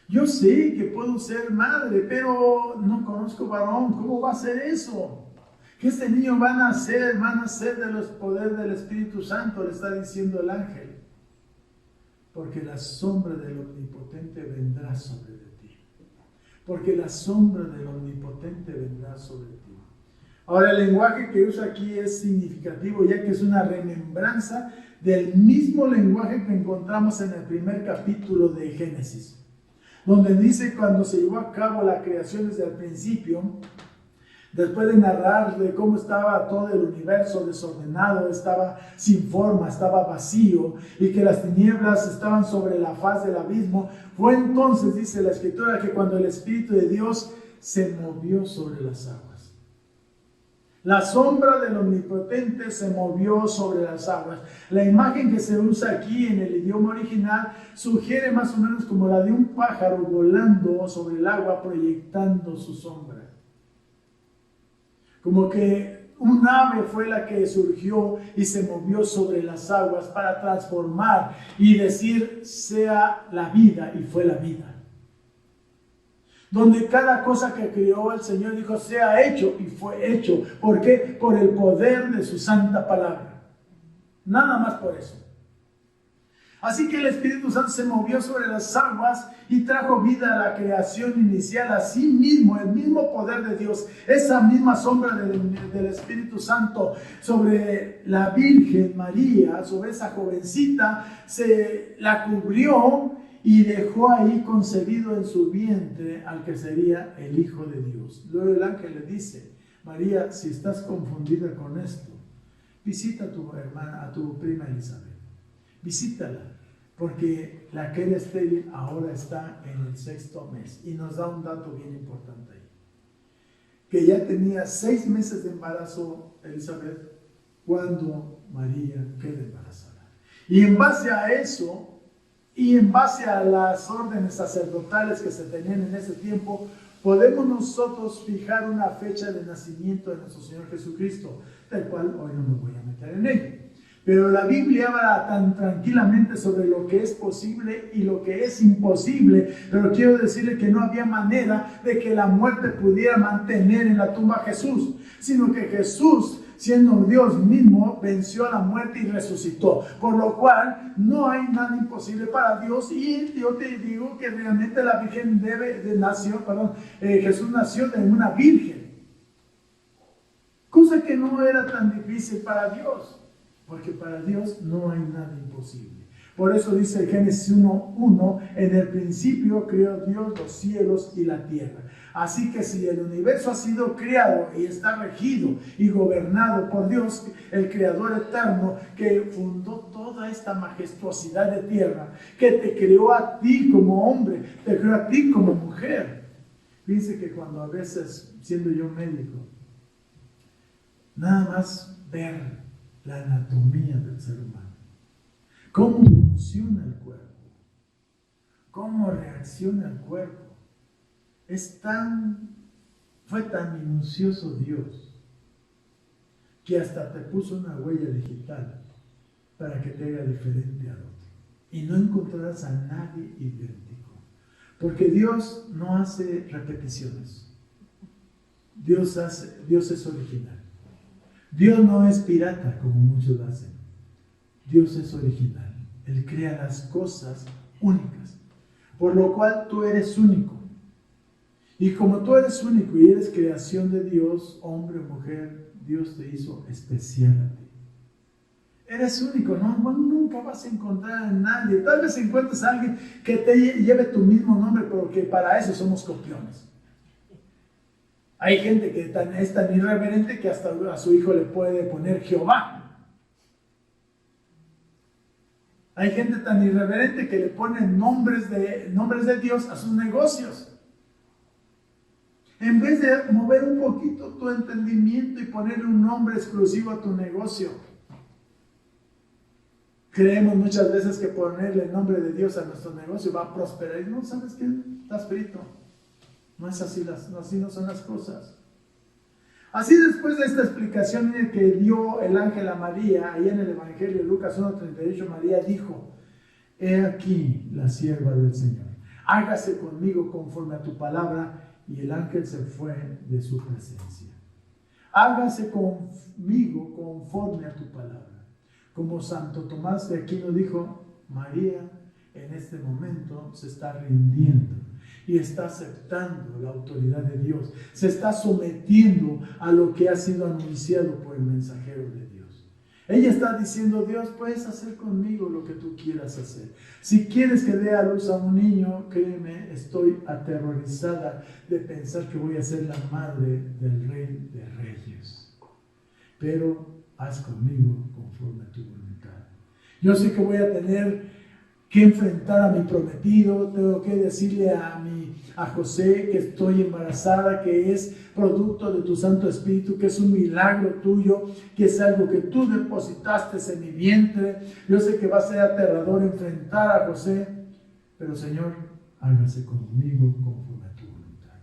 Yo sé que puedo ser madre, pero no conozco varón. ¿Cómo va a ser eso? Que este niño va a nacer de los poderes del Espíritu Santo, le está diciendo el ángel. Porque la sombra del Omnipotente vendrá sobre ti. Porque la sombra del Omnipotente vendrá sobre ti. Ahora, el lenguaje que usa aquí es significativo, ya que es una remembranza del mismo lenguaje que encontramos en el primer capítulo de Génesis, donde dice cuando se llevó a cabo la creación desde el principio, después de narrar de cómo estaba todo el universo desordenado, estaba sin forma, estaba vacío, y que las tinieblas estaban sobre la faz del abismo, fue entonces, dice la Escritura, que cuando el Espíritu de Dios se movió sobre las aguas. La sombra del Omnipotente se movió sobre las aguas. La imagen que se usa aquí en el idioma original sugiere más o menos como la de un pájaro volando sobre el agua, proyectando su sombra. Como que un ave fue la que surgió y se movió sobre las aguas para transformar y decir, sea la vida, y fue la vida. Donde cada cosa que creó el Señor dijo, sea hecho, y fue hecho. ¿Por qué? Por el poder de su santa palabra. Nada más por eso. Así que el Espíritu Santo se movió sobre las aguas y trajo vida a la creación inicial. Así mismo, el mismo poder de Dios, esa misma sombra del Espíritu Santo sobre la Virgen María, sobre esa jovencita, se la cubrió y dejó ahí concebido en su vientre al que sería el Hijo de Dios. Luego el ángel le dice, María, si estás confundida con esto, visita a tu hermana, a tu prima Elizabeth. Visítala, porque la que era estéril ahora está en el 6º mes. Y nos da un dato bien importante ahí. Que ya tenía 6 meses de embarazo Elizabeth cuando María queda embarazada. Y en base a eso, y en base a las órdenes sacerdotales que se tenían en ese tiempo, podemos nosotros fijar una fecha de nacimiento de nuestro Señor Jesucristo, del cual hoy no me voy a meter en ello. Pero la Biblia habla tan tranquilamente sobre lo que es posible y lo que es imposible. Pero quiero decirle que no había manera de que la muerte pudiera mantener en la tumba a Jesús, sino que Jesús, siendo Dios mismo, venció a la muerte y resucitó. Por lo cual, no hay nada imposible para Dios. Y yo te digo que realmente la Virgen Jesús nació de una virgen. Cosa que no era tan difícil para Dios. Porque para Dios no hay nada imposible. Por eso dice Génesis 1:1, en el principio creó Dios los cielos y la tierra. Así que si el universo ha sido creado y está regido y gobernado por Dios, el Creador eterno, que fundó toda esta majestuosidad de tierra, que te creó a ti como hombre, te creó a ti como mujer. Fíjense que cuando a veces, siendo yo médico, nada más ver la anatomía del ser humano, cómo funciona el cuerpo, cómo reacciona el cuerpo, fue tan minucioso Dios que hasta te puso una huella digital para que te haga diferente al otro y no encontrarás a nadie idéntico, porque Dios no hace repeticiones. Dios es original. Dios no es pirata como muchos hacen. Dios es original. Él crea las cosas únicas. Por lo cual tú eres único. Y como tú eres único y eres creación de Dios, hombre o mujer, Dios te hizo especial a ti. Eres único, ¿no? Nunca vas a encontrar a nadie. Tal vez encuentres a alguien que te lleve tu mismo nombre, pero que para eso somos copiones. Hay gente que es tan irreverente que hasta a su hijo le puede poner Jehová. Hay gente tan irreverente que le pone nombres de Dios a sus negocios. En vez de mover un poquito tu entendimiento y ponerle un nombre exclusivo a tu negocio. Creemos muchas veces que ponerle el nombre de Dios a nuestro negocio va a prosperar. Y no, ¿sabes qué? Estás frito. No es así, así no son las cosas. Así, después de esta explicación que dio el ángel a María, ahí en el Evangelio de Lucas 1:38, María dijo, he aquí la sierva del Señor, hágase conmigo conforme a tu palabra, y el ángel se fue de su presencia. Hágase conmigo conforme a tu palabra. Como Santo Tomás de Aquino dijo, María en este momento se está rindiendo. y está aceptando la autoridad de Dios. Se está sometiendo a lo que ha sido anunciado por el mensajero de Dios. Ella está diciendo: Dios, puedes hacer conmigo lo que tú quieras hacer. Si quieres que dé a luz a un niño, créeme, estoy aterrorizada de pensar que voy a ser la madre del Rey de Reyes. Pero haz conmigo conforme a tu voluntad. Yo sé que voy a tener que enfrentar a mi prometido, tengo que decirle a José que estoy embarazada, que es producto de tu Santo Espíritu, que es un milagro tuyo, que es algo que tú depositaste en mi vientre. Yo sé que va a ser aterrador enfrentar a José, pero Señor, hágase conmigo conforme a tu voluntad.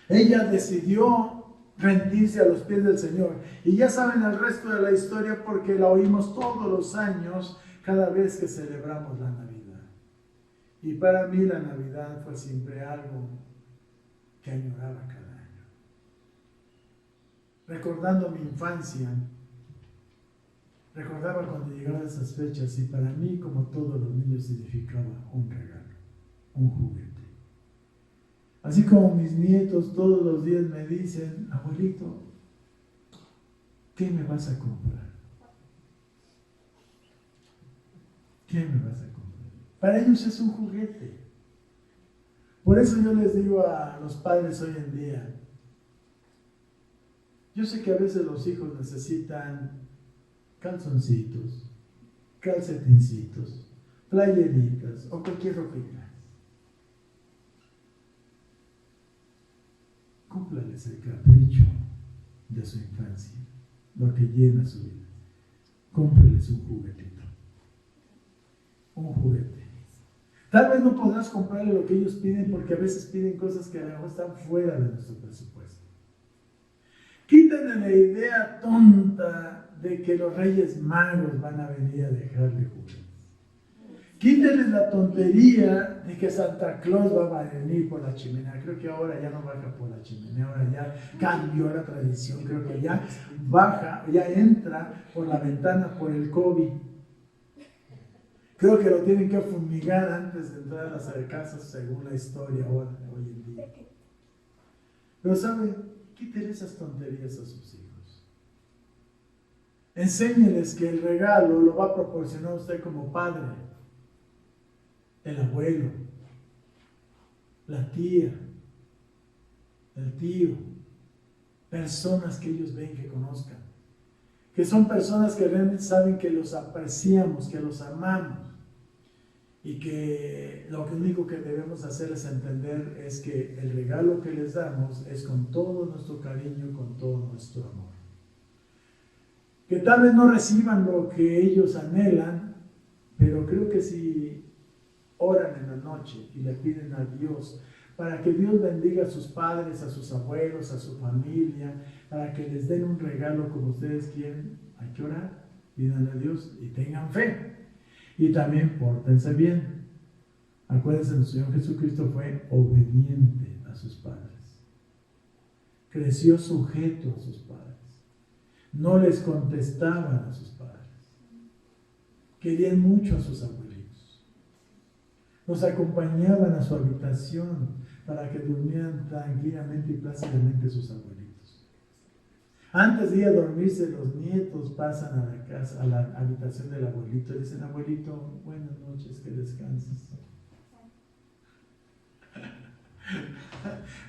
Ella decidió rendirse a los pies del Señor, y ya saben el resto de la historia porque la oímos todos los años cada vez que celebramos la Navidad. Y para mí la Navidad fue siempre algo que añoraba cada año. Recordando mi infancia, recordaba cuando llegaban esas fechas, y para mí, como todos los niños, significaba un regalo, un juguete. Así como mis nietos todos los días me dicen: abuelito, ¿qué me vas a comprar? ¿Qué me vas a comprar? Para ellos es un juguete. Por eso yo les digo a los padres hoy en día, yo sé que a veces los hijos necesitan calzoncitos, calcetincitos, playeritas o cualquier ropita. Cúmplales el capricho de su infancia, lo que llena su vida. Cómprales un juguetito. Un juguete. Tal vez no podrás comprarle lo que ellos piden, porque a veces piden cosas que a lo mejor están fuera de nuestro presupuesto. Quítenle la idea tonta de que los Reyes Magos van a venir a dejarle juguetes. Quítenles la tontería de que Santa Claus va a venir por la chimenea. Creo que ahora ya no baja por la chimenea, ahora ya cambió la tradición. Creo que ya baja, ya entra por la ventana por el COVID. Creo que lo tienen que fumigar antes de entrar a las casas, según la historia hoy en día. Pero ¿sabe? Quítenle esas tonterías a sus hijos. Enséñeles que el regalo lo va a proporcionar usted como padre. El abuelo, la tía, el tío, personas que ellos ven, que conozcan, que son personas que realmente saben que los apreciamos, que los amamos, y que lo único que debemos hacer es entender es que el regalo que les damos es con todo nuestro cariño, con todo nuestro amor. Que tal vez no reciban lo que ellos anhelan, pero creo que si oran en la noche y le piden a Dios para que Dios bendiga a sus padres, a sus abuelos, a su familia, para que les den un regalo como ustedes quieren, hay que orar, pídanle a Dios y tengan fe. Y también pórtense bien. Acuérdense, el Señor Jesucristo fue obediente a sus padres. Creció sujeto a sus padres. No les contestaban a sus padres. Querían mucho a sus abuelos. Los acompañaban a su habitación para que durmieran tranquilamente y plácidamente sus abuelitos. Antes de ir a dormirse, los nietos pasan a la casa, a la habitación del abuelito y dicen: abuelito, buenas noches, que descanses.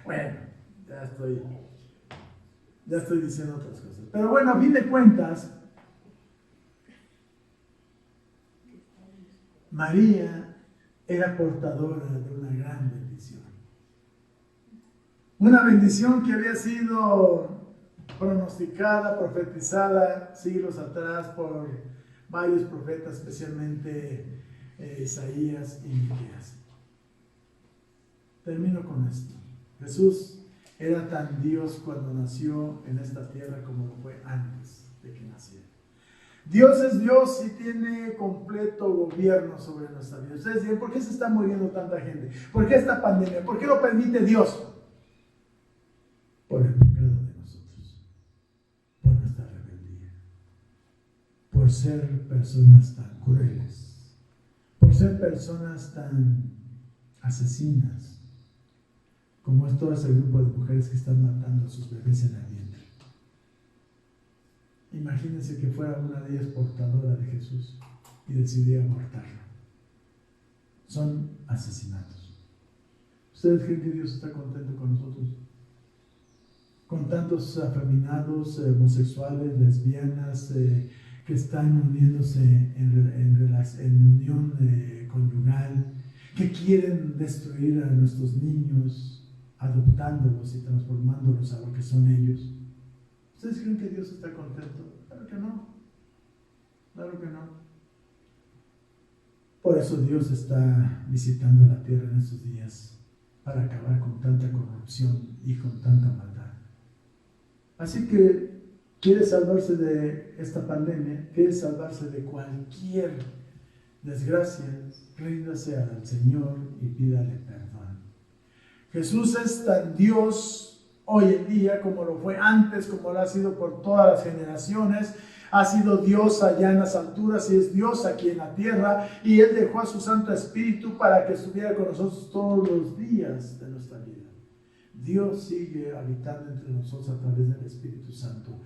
Bueno, ya estoy diciendo otras cosas. Pero bueno, a fin de cuentas, María era portadora de una gran bendición. Una bendición que había sido pronosticada, profetizada siglos atrás por varios profetas, especialmente Isaías y Miqueas. Termino con esto. Jesús era tan Dios cuando nació en esta tierra como lo fue antes de que naciera. Dios es Dios y tiene completo gobierno sobre nuestra vida. Ustedes dicen: ¿por qué se está muriendo tanta gente? ¿Por qué esta pandemia? ¿Por qué lo permite Dios? Por el pecado de nosotros, por nuestra rebeldía, por ser personas tan crueles, por ser personas tan asesinas, como es todo ese grupo de mujeres que están matando a sus bebés en el vientre. Imagínense que fuera una de ellas portadora de Jesús y decidiera abortarlo. Son asesinatos. ¿Ustedes creen que Dios está contento con nosotros? Con tantos afeminados, homosexuales, lesbianas, que están uniéndose en unión conyugal, que quieren destruir a nuestros niños, adoptándolos y transformándolos a lo que son ellos. ¿Ustedes creen que Dios está contento? Claro que no. Claro que no. Por eso Dios está visitando la tierra en estos días, para acabar con tanta corrupción y con tanta maldad. Así que quiere salvarse de esta pandemia, quiere salvarse de cualquier desgracia, ríndase al Señor y pídale perdón. Jesús es tan Dios hoy en día como lo fue antes, como lo ha sido por todas las generaciones. Ha sido Dios allá en las alturas y es Dios aquí en la tierra, y Él dejó a su Santo Espíritu para que estuviera con nosotros todos los días de nuestra vida. Dios sigue habitando entre nosotros a través del Espíritu Santo.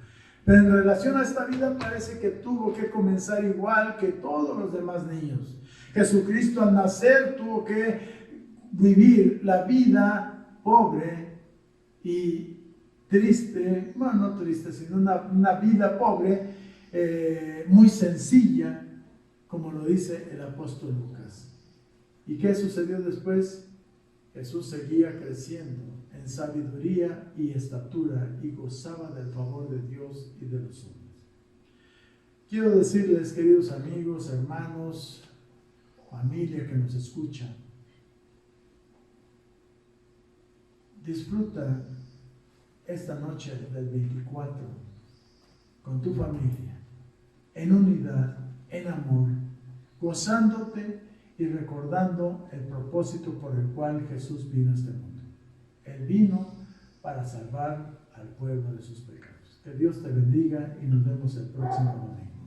Pero en relación a esta vida parece que tuvo que comenzar igual que todos los demás niños. Jesucristo al nacer tuvo que vivir la vida pobre y triste, bueno, no triste, sino una vida pobre, muy sencilla, como lo dice el apóstol Lucas. ¿Y qué sucedió después? Jesús seguía creciendo en sabiduría y estatura y gozaba del favor de Dios y de los hombres. Quiero decirles, queridos amigos, hermanos, familia que nos escucha, disfruta esta noche del 24 con tu familia, en unidad, en amor, gozándote y recordando el propósito por el cual Jesús vino a este mundo. Él vino para salvar al pueblo de sus pecados. Que Dios te bendiga y nos vemos el próximo domingo.